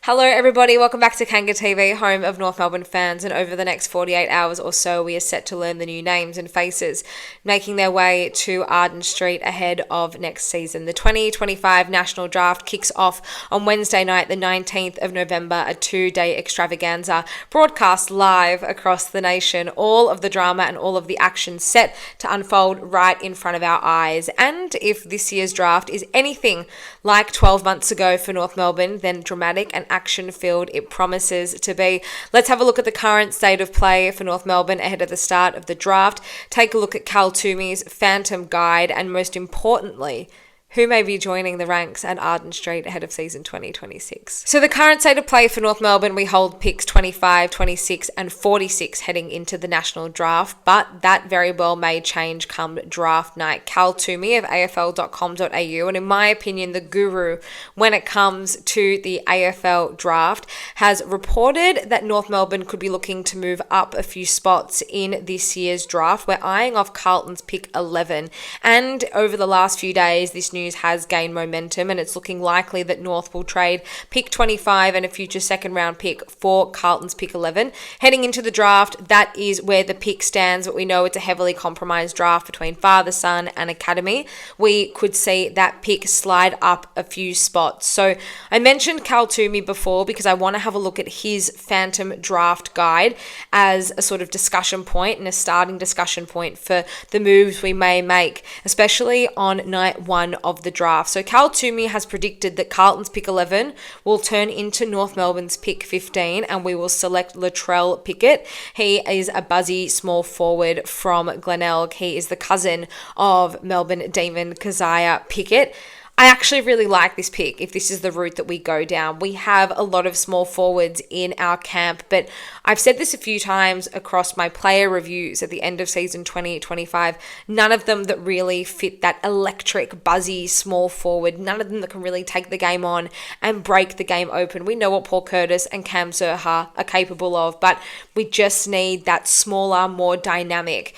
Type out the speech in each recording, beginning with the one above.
Hello everybody, welcome back to Kanga TV, home of North Melbourne fans, and over the next 48 hours or so we are set to learn the new names and faces making their way to Arden Street ahead of next season. The 2025 National Draft kicks off on Wednesday night, the 19th of November, a 2-day extravaganza broadcast live across the nation. All of the drama and all of the action set to unfold right in front of our eyes. And if this year's draft is anything like 12 months ago for North Melbourne, then dramatic and action-filled it promises to be. Let's have a look at the current state of play for North Melbourne ahead of the start of the draft. Take a look at Cal Toomey's Phantom Guide, and most importantly, who may be joining the ranks at Arden Street ahead of season 2026. So the current state of play for North Melbourne, we hold picks 25, 26 and 46 heading into the national draft, but that very well may change come draft night. Cal Toomey of afl.com.au, and in my opinion, the guru when it comes to the AFL draft, has reported that North Melbourne could be looking to move up a few spots in this year's draft. We're eyeing off Carlton's pick 11, and over the last few days, this news has gained momentum, and it's looking likely that North will trade pick 25 and a future second round pick for Carlton's pick 11. Heading into the draft, that is where the pick stands, but we know it's a heavily compromised draft between father, son and academy. We could see that pick slide up a few spots. So I mentioned Cal Toomey before because I want to have a look at his Phantom Draft Guide as a sort of discussion point and a starting discussion point for the moves we may make, especially on night one of the draft. So Cal Toomey has predicted that Carlton's pick 11 will turn into North Melbourne's pick 15, and we will select Latrell Pickett. He is a buzzy small forward from Glenelg. He is the cousin of Melbourne Demon Keziah Pickett. I actually really like this pick if this is the route that we go down. We have a lot of small forwards in our camp, but I've said this a few times across my player reviews at the end of season 2025, none of them that really fit that electric, buzzy, small forward, none of them that can really take the game on and break the game open. We know what Paul Curtis and Cam Zurhaar are capable of, but we just need that smaller, more dynamic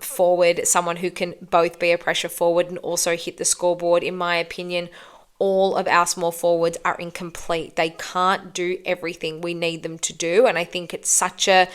forward, someone who can both be a pressure forward and also hit the scoreboard. In my opinion, all of our small forwards are incomplete. They can't do everything we need them to do, and I think it's such a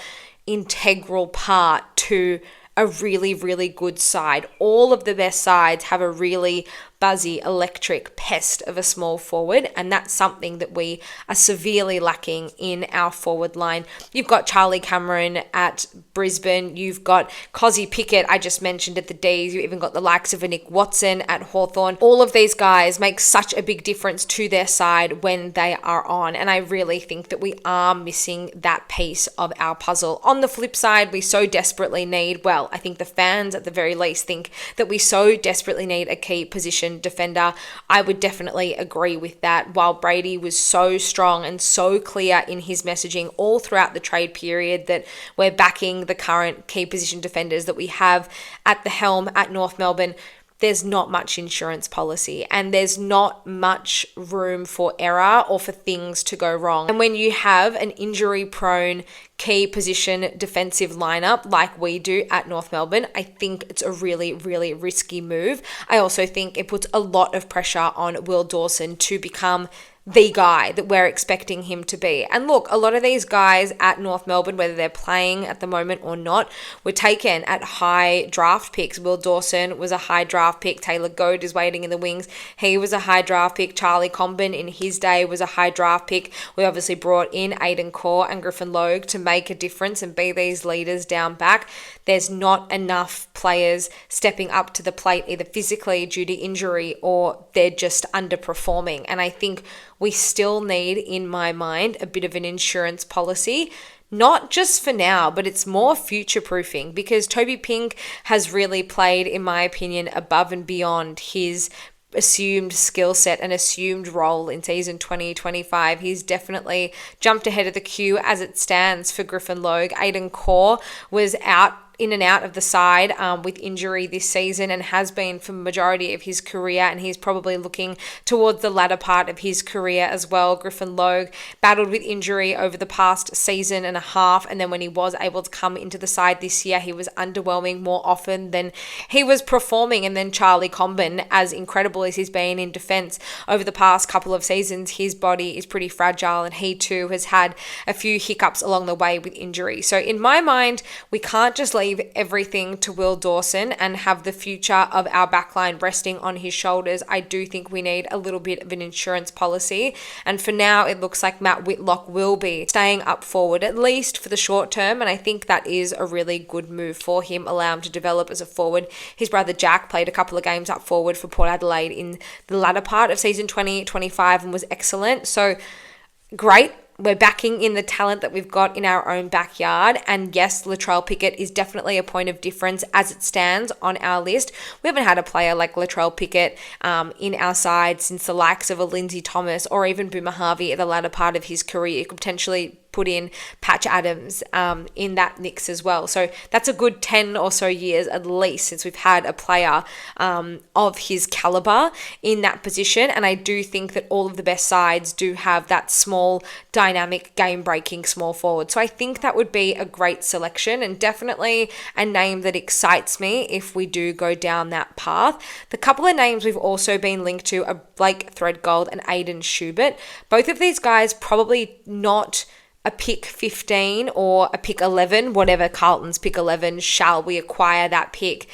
integral part to a really, really good side. All of the best sides have a really buzzy, electric pest of a small forward, and that's something that we are severely lacking in our forward line. You've got Charlie Cameron at Brisbane, you've got Cozzy Pickett, I just mentioned at the D's, you've even got the likes of a Nick Watson at Hawthorn. All of these guys make such a big difference to their side when they are on, and I really think that we are missing that piece of our puzzle. On the flip side, we so desperately need, well, I think the fans at the very least think that we so desperately need a key position defender. I would definitely agree with that. While Brady was so strong and so clear in his messaging all throughout the trade period that we're backing the current key position defenders that we have at the helm at North Melbourne, there's not much insurance policy and there's not much room for error or for things to go wrong. And when you have an injury-prone key position defensive lineup like we do at North Melbourne, I think it's a really, really risky move. I also think it puts a lot of pressure on Will Dawson to become the guy that we're expecting him to be. And look, a lot of these guys at North Melbourne, whether they're playing at the moment or not, were taken at high draft picks. Will Dawson was a high draft pick. Taylor Goad is waiting in the wings. He was a high draft pick. Charlie Comben in his day was a high draft pick. We obviously brought in Aiden Corr and Griffin Logue to make a difference and be these leaders down back. There's not enough players stepping up to the plate either physically due to injury or they're just underperforming. And I think we still need, in my mind, a bit of an insurance policy, not just for now, but it's more future-proofing because Toby Pink has really played, in my opinion, above and beyond his assumed skill set and assumed role in season 2025. He's definitely jumped ahead of the queue as it stands for Griffin Logue. Aiden Corr was out in and out of the side with injury this season and has been for the majority of his career, and he's probably looking towards the latter part of his career as well. Griffin Logue battled with injury over the past season and a half, and then when he was able to come into the side this year, he was underwhelming more often than he was performing. And then Charlie Comben, as incredible as he's been in defence over the past couple of seasons, his body is pretty fragile, and he too has had a few hiccups along the way with injury. So in my mind, we can't just leave everything to Will Dawson and have the future of our backline resting on his shoulders. I do think we need a little bit of an insurance policy, and for now it looks like Matt Whitlock will be staying up forward, at least for the short term, and I think that is a really good move for him, allow him to develop as a forward. His brother Jack played a couple of games up forward for Port Adelaide in the latter part of season 2025 and was excellent. So great. We're backing in the talent that we've got in our own backyard. And yes, Latrell Pickett is definitely a point of difference as it stands on our list. We haven't had a player like Latrell Pickett in our side since the likes of a Lindsay Thomas or even Boomer Harvey at the latter part of his career. You could potentially put in Patch Adams in that mix as well. So that's a good 10 or so years at least since we've had a player of his caliber in that position. And I do think that all of the best sides do have that small, dynamic, game-breaking small forward. So I think that would be a great selection and definitely a name that excites me if we do go down that path. The couple of names we've also been linked to are Blake Threadgold and Aiden Schubert. Both of these guys probably not a pick 15 or a pick 11, whatever Carlton's pick 11 shall we acquire that pick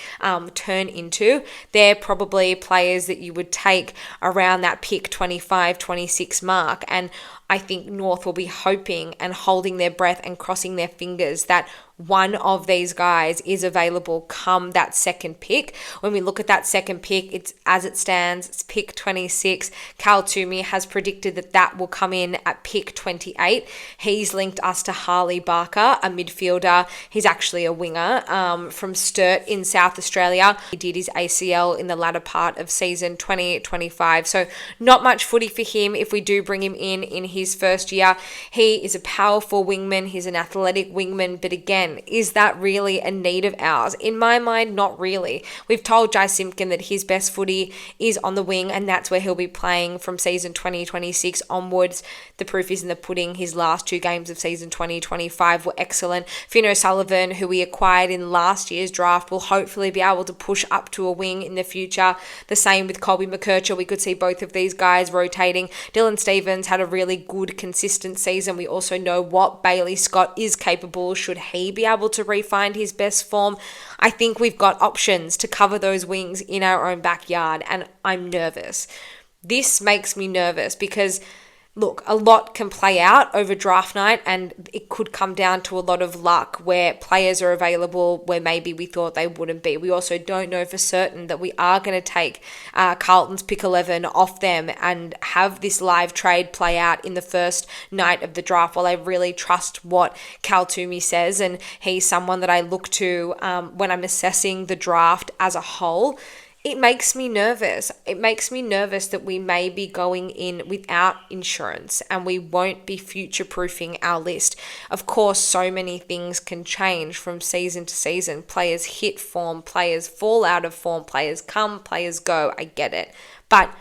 turn into. They're probably players that you would take around that pick 25, 26 mark. And I think North will be hoping and holding their breath and crossing their fingers that one of these guys is available come that second pick. When we look at that second pick, it's as it stands, it's pick 26. Cal Toomey has predicted that that will come in at pick 28. He's linked us to Harley Barker, a midfielder. He's actually a winger from Sturt in South Australia. He did his ACL in the latter part of season 2025. So not much footy for him if we do bring him in his first year. He is a powerful wingman. He's an athletic wingman, but again, is that really a need of ours? In my mind, not really. We've told Jai Simpkin that his best footy is on the wing, and that's where he'll be playing from season 2026 onwards. The proof is in the pudding. His last two games of season 2025 were excellent. Finn O'Sullivan, who we acquired in last year's draft, will hopefully be able to push up to a wing in the future. The same with Colby McKercher. We could see both of these guys rotating. Dylan Stevens had a really good, consistent season. We also know what Bailey Scott is capable should he be able to refine his best form. I think we've got options to cover those wings in our own backyard, and I'm nervous. This makes me nervous because look, a lot can play out over draft night, and it could come down to a lot of luck where players are available where maybe we thought they wouldn't be. We also don't know for certain that we are going to take Carlton's pick 11 off them and have this live trade play out in the first night of the draft. While I really trust what Cal Toomey says, and he's someone that I look to when I'm assessing the draft as a whole, it makes me nervous. It makes me nervous that we may be going in without insurance and we won't be future-proofing our list. Of course, so many things can change from season to season. Players hit form, players fall out of form, players come, players go. I get it. But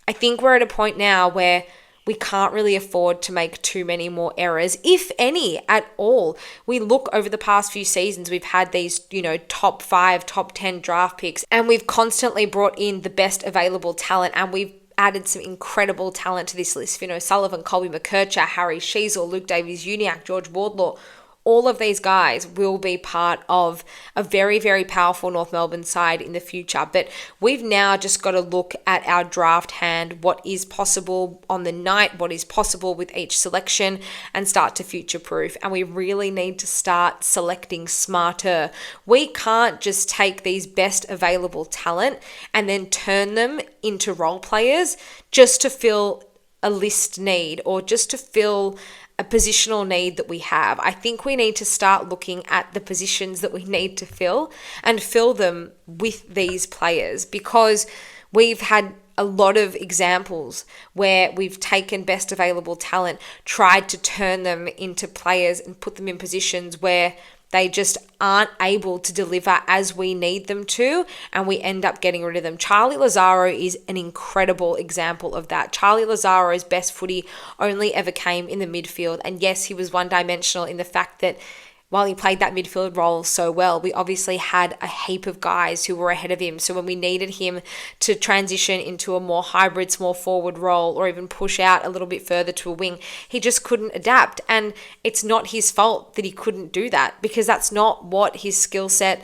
I think we're at a point now where we can't really afford to make too many more errors, if any at all. We look over the past few seasons, we've had these, top 5, top 10 draft picks, and we've constantly brought in the best available talent, and we've added some incredible talent to this list. Finn O'Sullivan, Colby McKercher, Harry Sheasel, Luke Davies-Uniacke, George Wardlaw. All of these guys will be part of a very, very powerful North Melbourne side in the future. But we've now just got to look at our draft hand, what is possible on the night, what is possible with each selection, and start to future-proof. And we really need to start selecting smarter. We can't just take these best available talent and then turn them into role players just to fill a list need or just to fill a positional need that we have. I think we need to start looking at the positions that we need to fill and fill them with these players, because we've had a lot of examples where we've taken best available talent, tried to turn them into players and put them in positions where They just aren't able to deliver as we need them to, and we end up getting rid of them. Charlie Lazaro is an incredible example of that. Charlie Lazaro's best footy only ever came in the midfield, and yes, he was one-dimensional in the fact that while he played that midfield role so well, we obviously had a heap of guys who were ahead of him. So when we needed him to transition into a more hybrid small forward role or even push out a little bit further to a wing, he just couldn't adapt. And it's not his fault that he couldn't do that, because that's not what his skill set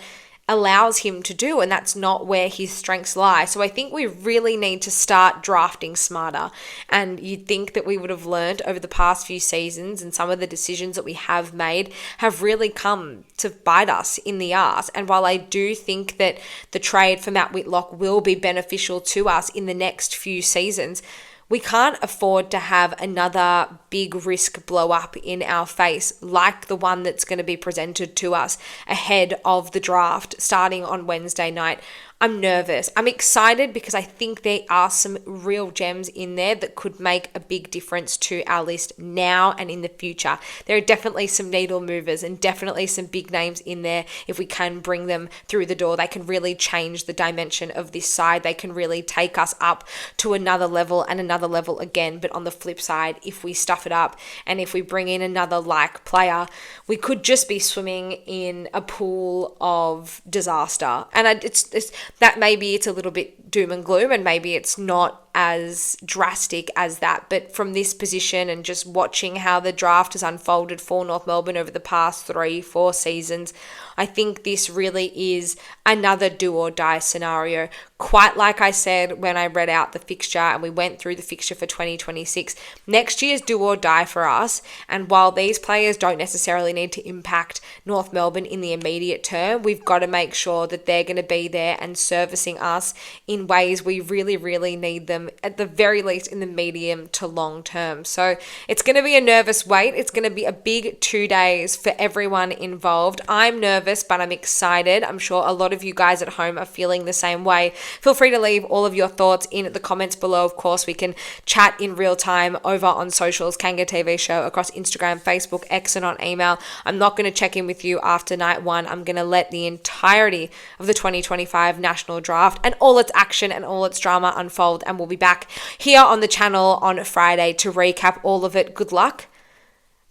allows him to do, and that's not where his strengths lie. So I think we really need to start drafting smarter, and you'd think that we would have learned over the past few seasons, and some of the decisions that we have made have really come to bite us in the arse. And while I do think that the trade for Matt Whitlock will be beneficial to us in the next few seasons, we can't afford to have another big risk blow up in our face like the one that's going to be presented to us ahead of the draft starting on Wednesday night. I'm nervous. I'm excited because I think there are some real gems in there that could make a big difference to our list now and in the future. There are definitely some needle movers and definitely some big names in there. If we can bring them through the door, they can really change the dimension of this side. They can really take us up to another level and another level again. But on the flip side, if we stuff it up and if we bring in another like player, we could just be swimming in a pool of disaster. And it's that maybe it's a little bit doom and gloom, and maybe it's not as drastic as that. But from this position and just watching how the draft has unfolded for North Melbourne over the past 3-4 seasons, I think this really is another do or die scenario. Quite like I said when I read out the fixture and we went through the fixture for 2026, next year's do or die for us. And while these players don't necessarily need to impact North Melbourne in the immediate term, we've got to make sure that they're going to be there and servicing us in ways we really, really need them, at the very least in the medium to long term. So it's going to be a nervous wait. It's going to be a big 2 days for everyone involved. I'm nervous, but I'm excited. I'm sure a lot of you guys at home are feeling the same way. Feel free to leave all of your thoughts in the comments below. Of course, we can chat in real time over on socials, Kanga TV Show, across Instagram, Facebook, X, and on email. I'm not going to check in with you after night one. I'm going to let the entirety of the 2025 National Draft and all its action and all its drama unfold, and we'll be back here on the channel on Friday to recap all of it. Good luck.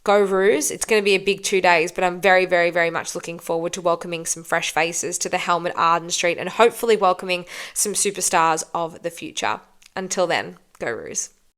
Go Roos. It's going to be a big 2 days, but I'm very, very, very much looking forward to welcoming some fresh faces to the helm at Arden Street and hopefully welcoming some superstars of the future. Until then, go Roos.